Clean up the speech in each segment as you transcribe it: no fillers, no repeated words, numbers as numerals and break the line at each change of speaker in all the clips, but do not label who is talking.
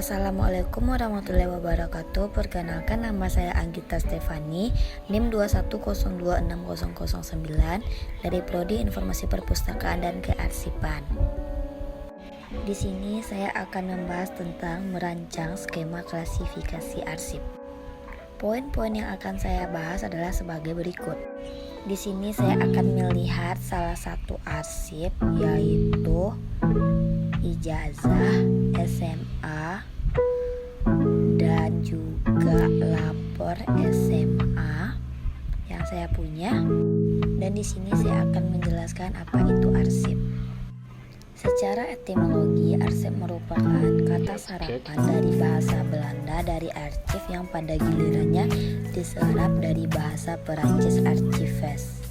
Assalamualaikum warahmatullahi wabarakatuh. Perkenalkan, nama saya Anggita Stefani, NIM 210260009 dari Prodi Informasi Perpustakaan dan Kearsipan. Di sini saya akan membahas tentang merancang skema klasifikasi arsip. Poin-poin yang akan saya bahas adalah sebagai berikut. Di sini saya akan melihat salah satu arsip, yaitu ijazah, SMA, dan juga lapor SMA yang saya punya. Dan di sini saya akan menjelaskan apa itu arsip. Secara etimologi, arsip merupakan kata serapan dari bahasa Belanda dari archief yang pada gilirannya diserap dari bahasa Perancis archives.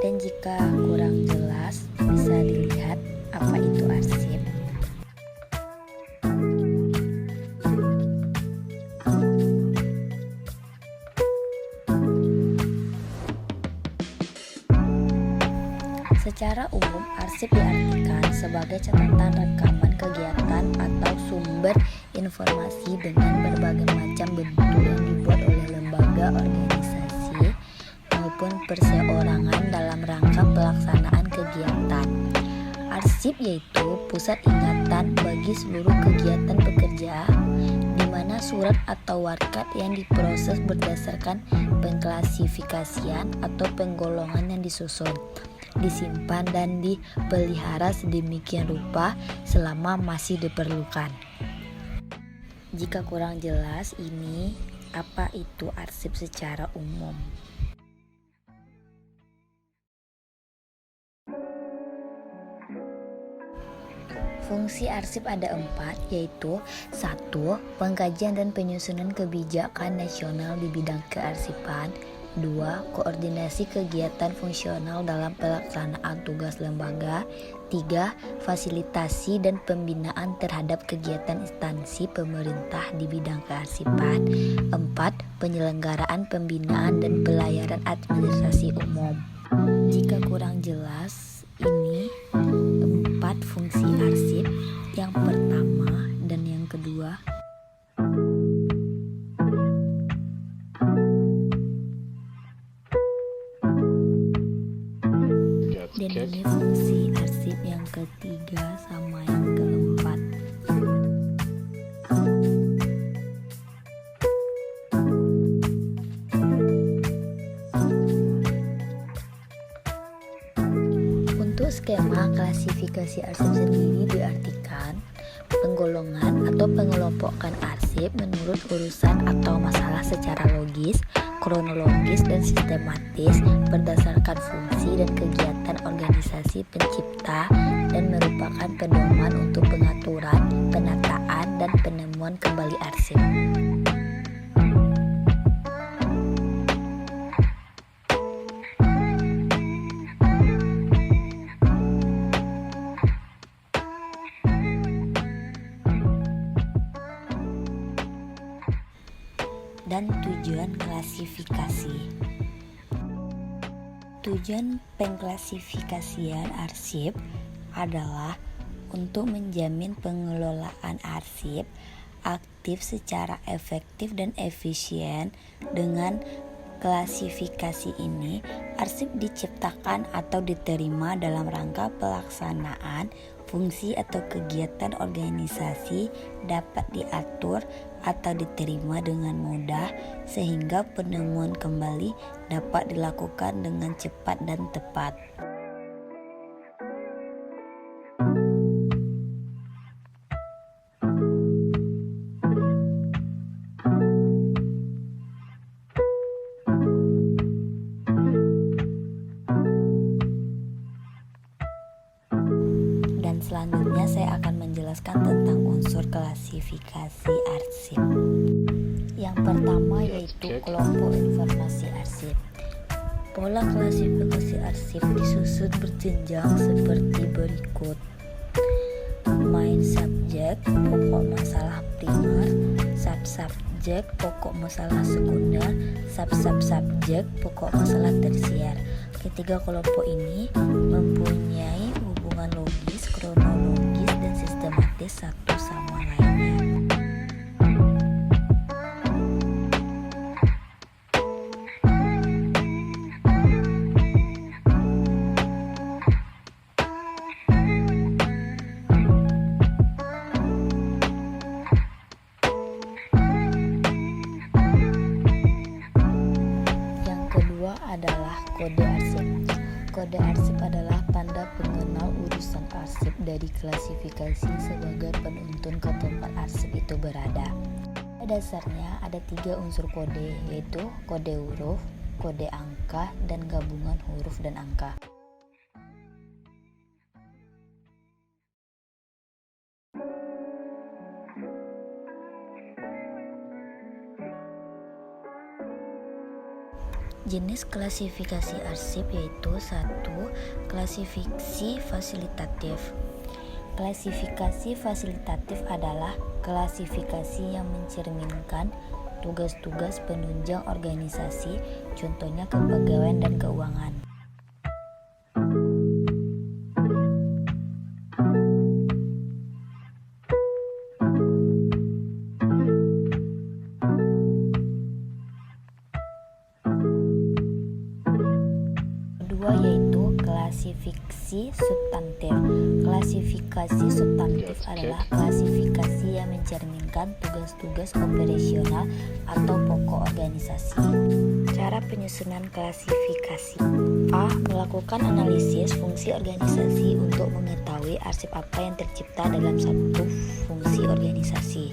Dan jika kurang jelas, bisa dilihat apa itu arsip. Secara umum, arsip diartikan sebagai catatan rekaman kegiatan atau sumber informasi dengan berbagai macam bentuk yang dibuat oleh lembaga, organisasi, maupun perseorangan dalam rangka pelaksanaan kegiatan. Arsip yaitu pusat ingatan bagi seluruh kegiatan pekerja, di mana surat atau warkat yang diproses berdasarkan pengklasifikasian atau penggolongan yang disusun, disimpan dan dipelihara sedemikian rupa selama masih diperlukan. Jika kurang jelas, ini apa itu arsip secara umum. Fungsi arsip ada 4, yaitu 1. Pengkajian dan penyusunan kebijakan nasional di bidang kearsipan. 2. Koordinasi kegiatan fungsional dalam pelaksanaan tugas lembaga. 3. Fasilitasi dan pembinaan terhadap kegiatan instansi pemerintah di bidang kearsipan. 4. Penyelenggaraan pembinaan dan pelayanan administrasi umum. Jika kurang jelas, ini 4 fungsi arsip, yang pertama dan yang kedua. Dan ini fungsi arsip yang ketiga sama yang keempat. Untuk skema klasifikasi arsip sendiri diartikan penggolongan atau pengelompokan arsip menurut urusan atau masalah secara logis, kronologis, dan sistematis berdasarkan fungsi dan kegiatan organisasi pencipta dan merupakan pedoman untuk pengaturan, penataan, dan penemuan kembali arsip. Dan tujuan klasifikasi. Tujuan pengklasifikasian arsip adalah untuk menjamin pengelolaan arsip aktif secara efektif dan efisien. Dengan klasifikasi ini, arsip diciptakan atau diterima dalam rangka pelaksanaan fungsi atau kegiatan organisasi dapat diatur atau diterima dengan mudah, sehingga penemuan kembali dapat dilakukan dengan cepat dan tepat. Dan selanjutnya saya akan menjelaskan tentang unsur klasifikasi arsip. Yang pertama yaitu kelompok informasi arsip. Pola klasifikasi arsip disusun berjenjang seperti berikut. Main subjek, pokok masalah primer, sub-subjek, pokok masalah sekunder, sub-sub-subjek, pokok masalah tersier. Ketiga kelompok ini mempunyai hubungan logis, kronologis, dan sistematis satu sama lainnya. Kode arsip. Kode arsip adalah tanda pengenal urusan arsip dari klasifikasi sebagai penuntun ke tempat arsip itu berada. Pada dasarnya ada 3 unsur kode, yaitu kode huruf, kode angka, dan gabungan huruf dan angka. Jenis klasifikasi arsip yaitu 1. Klasifikasi fasilitatif. Klasifikasi fasilitatif adalah klasifikasi yang mencerminkan tugas-tugas penunjang organisasi, contohnya kepegawaian dan keuangan. Yaitu klasifikasi substantif. Klasifikasi substantif adalah klasifikasi yang mencerminkan tugas-tugas operasional atau pokok organisasi. Cara penyusunan klasifikasi: A. Melakukan analisis fungsi organisasi untuk mengetahui arsip apa yang tercipta dalam satu fungsi organisasi.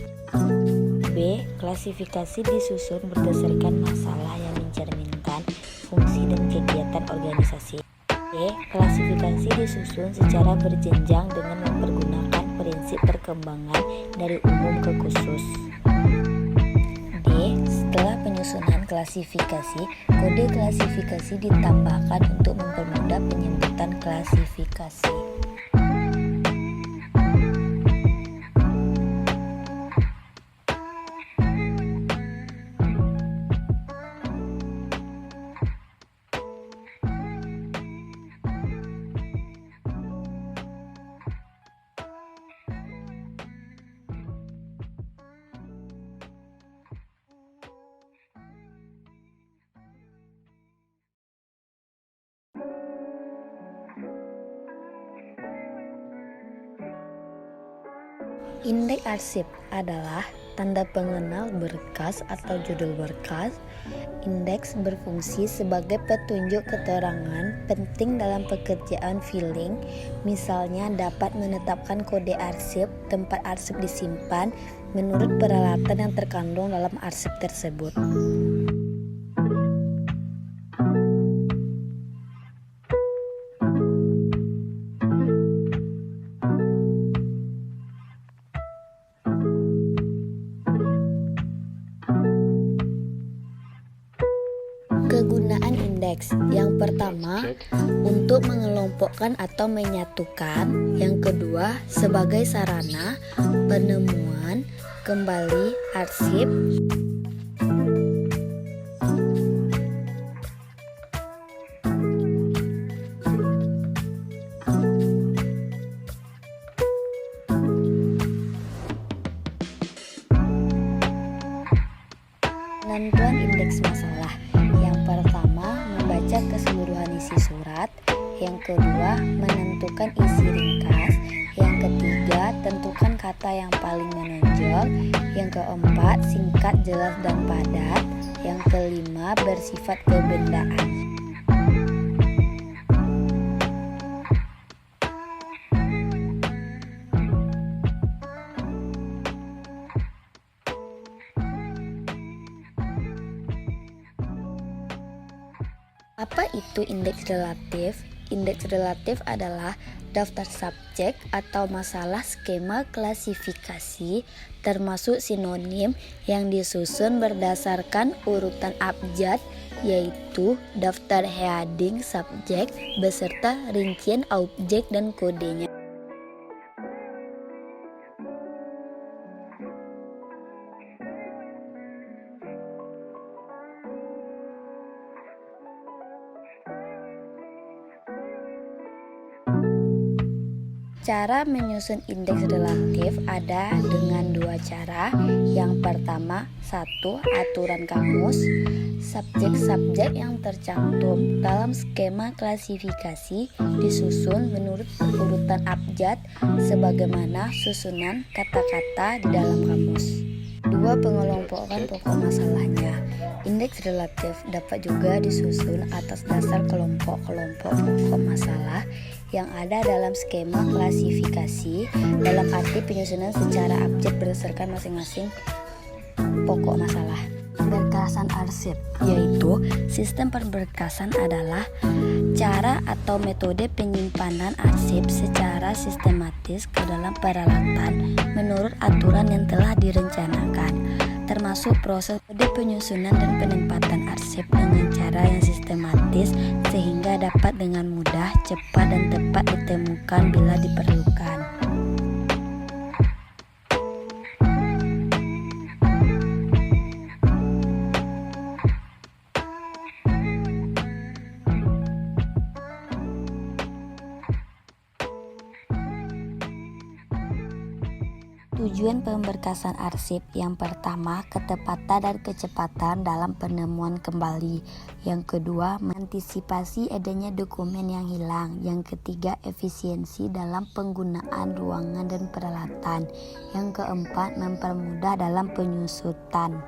B. Klasifikasi disusun berdasarkan masalah yang mencerminkan fungsi dan kegiatan organisasi. C. Klasifikasi disusun secara berjenjang dengan mempergunakan prinsip perkembangan dari umum ke khusus. D. Setelah penyusunan klasifikasi, kode klasifikasi ditambahkan untuk mempermudah penyebutan klasifikasi. Indeks arsip adalah tanda pengenal berkas atau judul berkas. Indeks berfungsi sebagai petunjuk keterangan penting dalam pekerjaan filing, misalnya dapat menetapkan kode arsip, tempat arsip disimpan, menurut peralatan yang terkandung dalam arsip tersebut. Kegunaan indeks: yang pertama, untuk mengelompokkan atau menyatukan. Yang kedua, sebagai sarana penemuan kembali arsip. Penentuan indeks masalah. Yang pertama, membaca keseluruhan isi surat. Yang kedua, menentukan isi ringkas. Yang ketiga, tentukan kata yang paling menonjol. Yang keempat, singkat, jelas, dan padat. Yang kelima, bersifat kebendaan. Apa itu indeks relatif? Indeks relatif adalah daftar subjek atau masalah skema klasifikasi termasuk sinonim yang disusun berdasarkan urutan abjad, yaitu daftar heading subjek beserta rincian objek dan kodenya. Cara menyusun indeks relatif ada dengan 2 cara. Yang pertama, 1. Aturan kamus. Subjek-subjek yang tercantum dalam skema klasifikasi disusun menurut urutan abjad sebagaimana susunan kata-kata di dalam kamus. 2. Kedua, pengelompokan pokok masalahnya. Indeks relatif dapat juga disusun atas dasar kelompok-kelompok pokok masalah yang ada dalam skema klasifikasi, dalam arti penyusunan secara abjad berdasarkan masing-masing pokok masalah. Pemberkasan arsip, yaitu sistem pemberkasan adalah cara atau metode penyimpanan arsip secara sistematis ke dalam peralatan menurut aturan yang telah direncanakan, termasuk proses penyusunan dan penempatan arsip dengan cara yang sistematis sehingga dapat dengan mudah, cepat, dan tepat ditemukan bila diperlukan. Tujuan pemberkasan arsip: yang pertama, ketepatan dan kecepatan dalam penemuan kembali. Yang kedua, mengantisipasi adanya dokumen yang hilang. Yang ketiga, efisiensi dalam penggunaan ruangan dan peralatan. Yang keempat, mempermudah dalam penyusutan.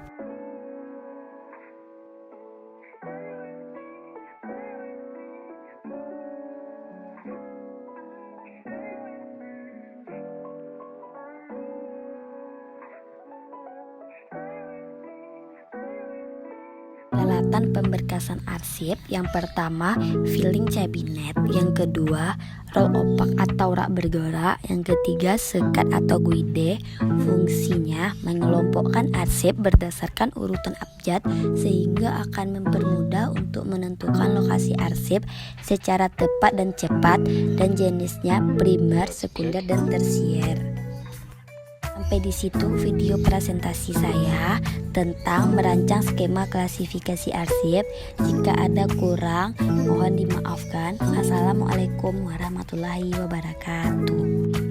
Peralatan pemberkasan arsip: yang pertama, filing cabinet. Yang kedua, roll opak atau rak bergerak. Yang ketiga, sekat atau guide. Fungsinya mengelompokkan arsip berdasarkan urutan abjad sehingga akan mempermudah untuk menentukan lokasi arsip secara tepat dan cepat, dan jenisnya primer, sekunder, dan tersier. Sampai di situ video presentasi saya tentang merancang skema klasifikasi arsip. Jika ada kurang, mohon dimaafkan. Assalamualaikum warahmatullahi wabarakatuh.